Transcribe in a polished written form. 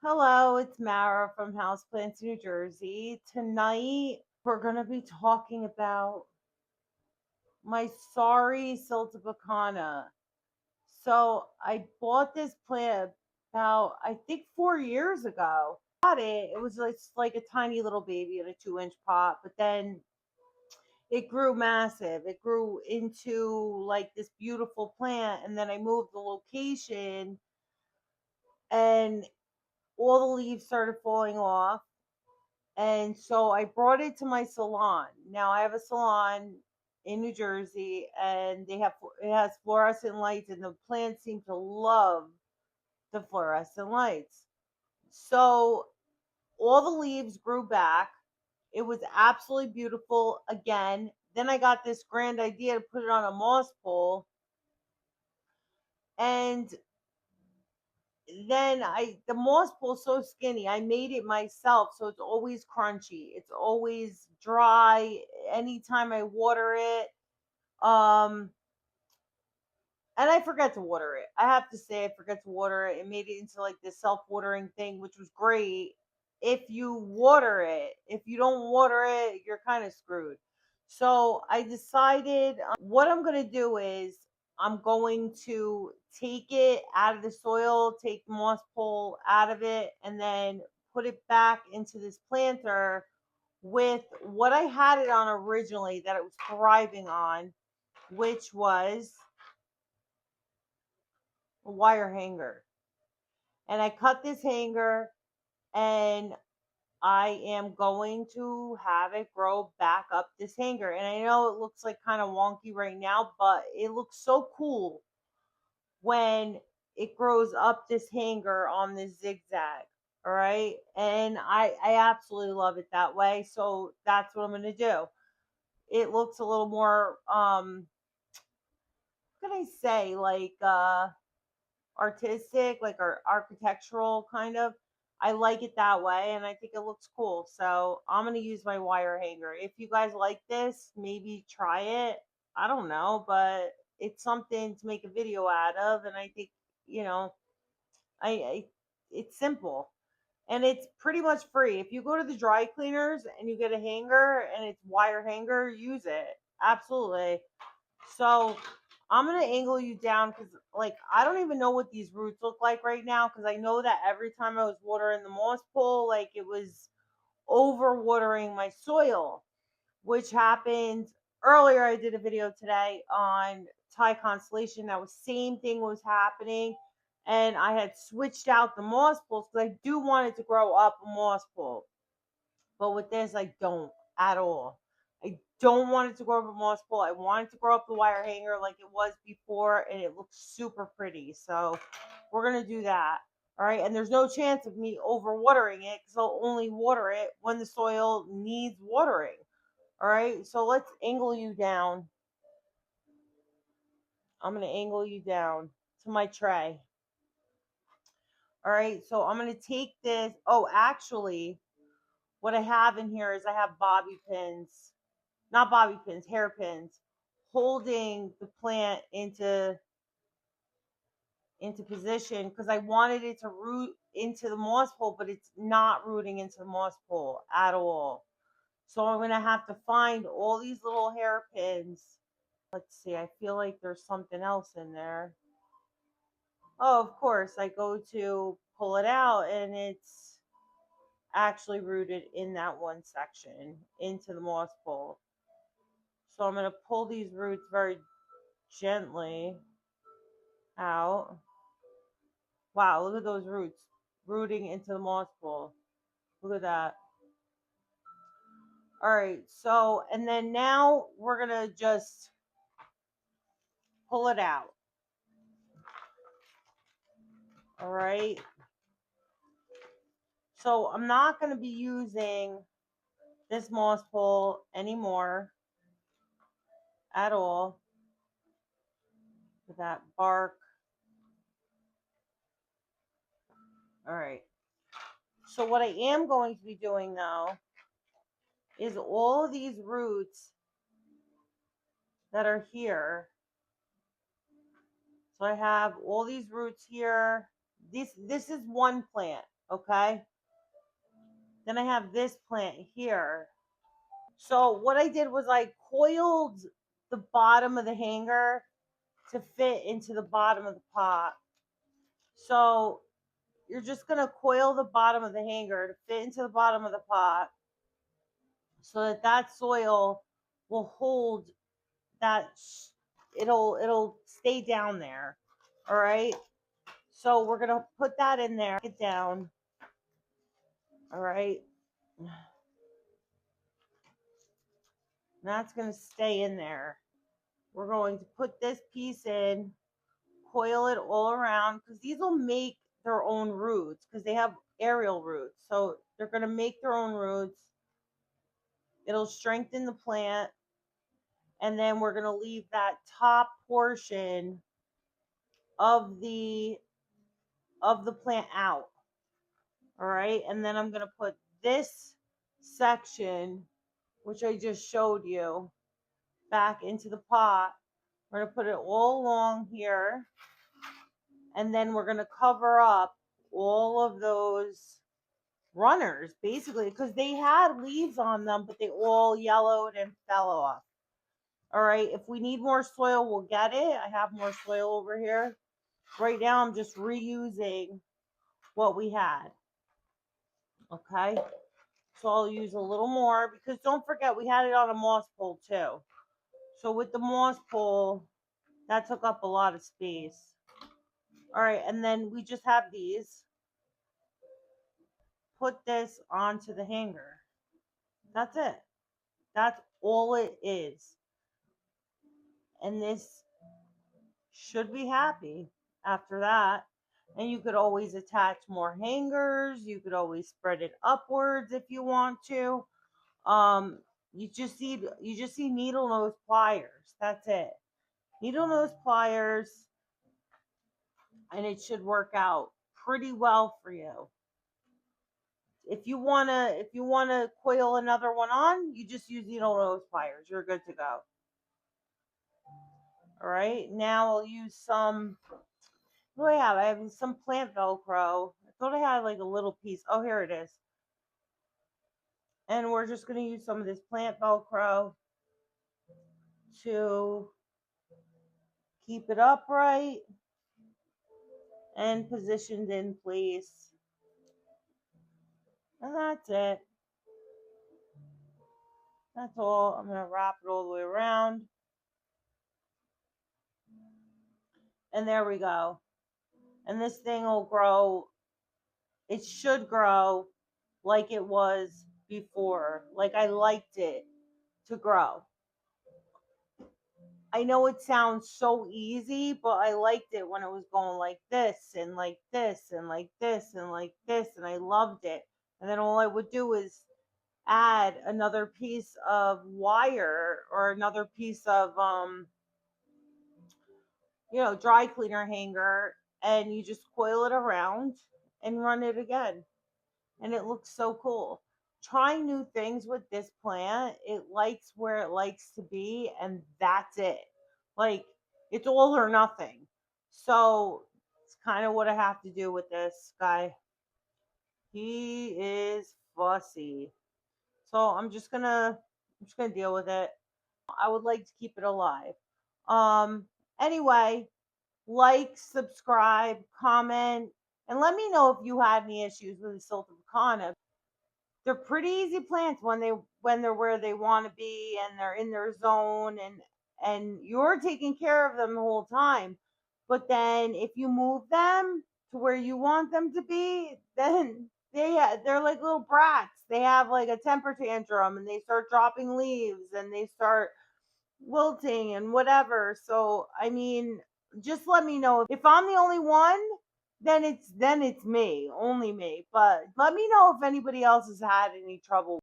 Hello, it's Mara from Houseplants, New Jersey. Tonight we're going to be talking about my sorry Siltepecana. So I bought this plant about I think 4 years ago. Got it. It was like a tiny little baby in a 2-inch pot, but then it grew massive. It grew into like this beautiful plant, and then I moved the location, and all the leaves started falling off. And so I brought it to my salon. Now I have a salon in New Jersey, and it has fluorescent lights, and the plants seem to love the fluorescent lights. So all the leaves grew back. It was absolutely beautiful again. Then I got this grand idea to put it on a moss pole, and then the moss pool's so skinny. I made it myself, so it's always crunchy. It's always dry anytime I water it. Um, and I forget to water it. I have to say, I forget to water it. It made it into like this self-watering thing, which was great. If you water it, if you don't water it, you're kind of screwed. So I decided what I'm gonna do is I'm going to take it out of the soil, take the moss pole out of it, and then put it back into this planter with what I had it on originally that it was thriving on, which was a wire hanger. And I cut this hanger, and I am going to have it grow back up this hanger. And I know it looks like kind of wonky right now, but it looks so cool when it grows up this hanger on this zigzag. All right. And I absolutely love it that way. So that's what I'm going to do. It looks a little more, what can I say, like, artistic, like architectural kind of. I like it that way, and I think it looks cool. So I'm gonna use my wire hanger. If you guys like this, maybe try it. I don't know, but it's something to make a video out of, and I think you know, I it's simple and it's pretty much free. If you go to the dry cleaners and you get a hanger and it's wire hanger, use it. Absolutely. So I'm gonna angle you down because, like, I don't even know what these roots look like right now because I know that every time I was watering the moss pole, like it was over watering my soil, which happened earlier. I did a video today on Thai constellation. That was same thing was happening, and I had switched out the moss poles because I do want it to grow up a moss pole. But with this, I don't at all. I don't want it to grow up a moss pole. I want it to grow up the wire hanger like it was before, and it looks super pretty. So we're gonna do that. All right, and there's no chance of me over watering it because I'll only water it when the soil needs watering. All right, so let's angle you down. I'm gonna angle you down to my tray. All right, so I'm gonna take this. Oh, actually, what I have in here is I have bobby pins, not bobby pins, hairpins, holding the plant into position because I wanted it to root into the moss pole, but it's not rooting into the moss pole at all. So I'm gonna have to find all these little hairpins. Let's see, I feel like there's something else in there. Oh, of course, I go to pull it out and it's actually rooted in that one section into the moss pole. So I'm going to pull these roots very gently out. Wow, look at those roots rooting into the moss pole. Look at that. All right, so, and then now we're going to just pull it out. All right. So I'm not going to be using this moss pole anymore at all. With that bark. All right. So what I am going to be doing though is all of these roots that are here. So I have all these roots here. This is one plant. Okay. Then I have this plant here. So what I did was I coiled the bottom of the hanger to fit into the bottom of the pot. So you're just going to coil the bottom of the hanger to fit into the bottom of the pot so that that soil will hold that it'll stay down there. All right? So we're going to put that in there, get down. All right? That's going to stay in there. We're going to put this piece in, coil it all around because these will make their own roots because they have aerial roots. So they're going to make their own roots. It'll strengthen the plant. And then we're going to leave that top portion of the plant out. All right? And then I'm going to put this section, which I just showed you, back into the pot. We're going to put it all along here. And then we're going to cover up all of those runners, basically, because they had leaves on them, but they all yellowed and fell off. All right, if we need more soil, we'll get it. I have more soil over here. Right now, I'm just reusing what we had. Okay, so I'll use a little more because don't forget, we had it on a moss pole too. So with the moss pole, that took up a lot of space. All right, and then we just have these. Put this onto the hanger. That's it. That's all it is. And this should be happy after that. And you could always attach more hangers. You could always spread it upwards if you want to. You just need needle nose pliers. That's it. Needle nose pliers, and it should work out pretty well for you. If you wanna coil another one on, you just use needle nose pliers. You're good to go. All right. Now I'll use some. What do I have? I have some plant Velcro. I thought I had like a little piece. Oh, here it is. And we're just gonna use some of this plant Velcro to keep it upright and positioned in place. And that's it. That's all. I'm going to wrap it all the way around. And there we go. And this thing will grow. It should grow like it was before. Like I liked it to grow. I know it sounds so easy, but I liked it when it was going like this and like this and like this and like this. And I loved it. And then all I would do is add another piece of wire or another piece of dry cleaner hanger, and you just coil it around and run it again, and it looks so cool. Trying new things with this plant. It likes where it likes to be, and that's it. Like, it's all or nothing. So it's kind of what I have to do with this guy. He is fussy. So I'm just gonna deal with it. I would like to keep it alive. Anyway, like, subscribe, comment, and let me know if you had any issues with the Siltepecana. They're pretty easy plants when they're where they want to be and they're in their zone, and you're taking care of them the whole time. But then if you move them to where you want them to be, then they're like little brats. They have like a temper tantrum and they start dropping leaves and they start wilting and whatever. So I mean, just let me know if I'm the only one. Then it's me, only me. But let me know if anybody else has had any trouble.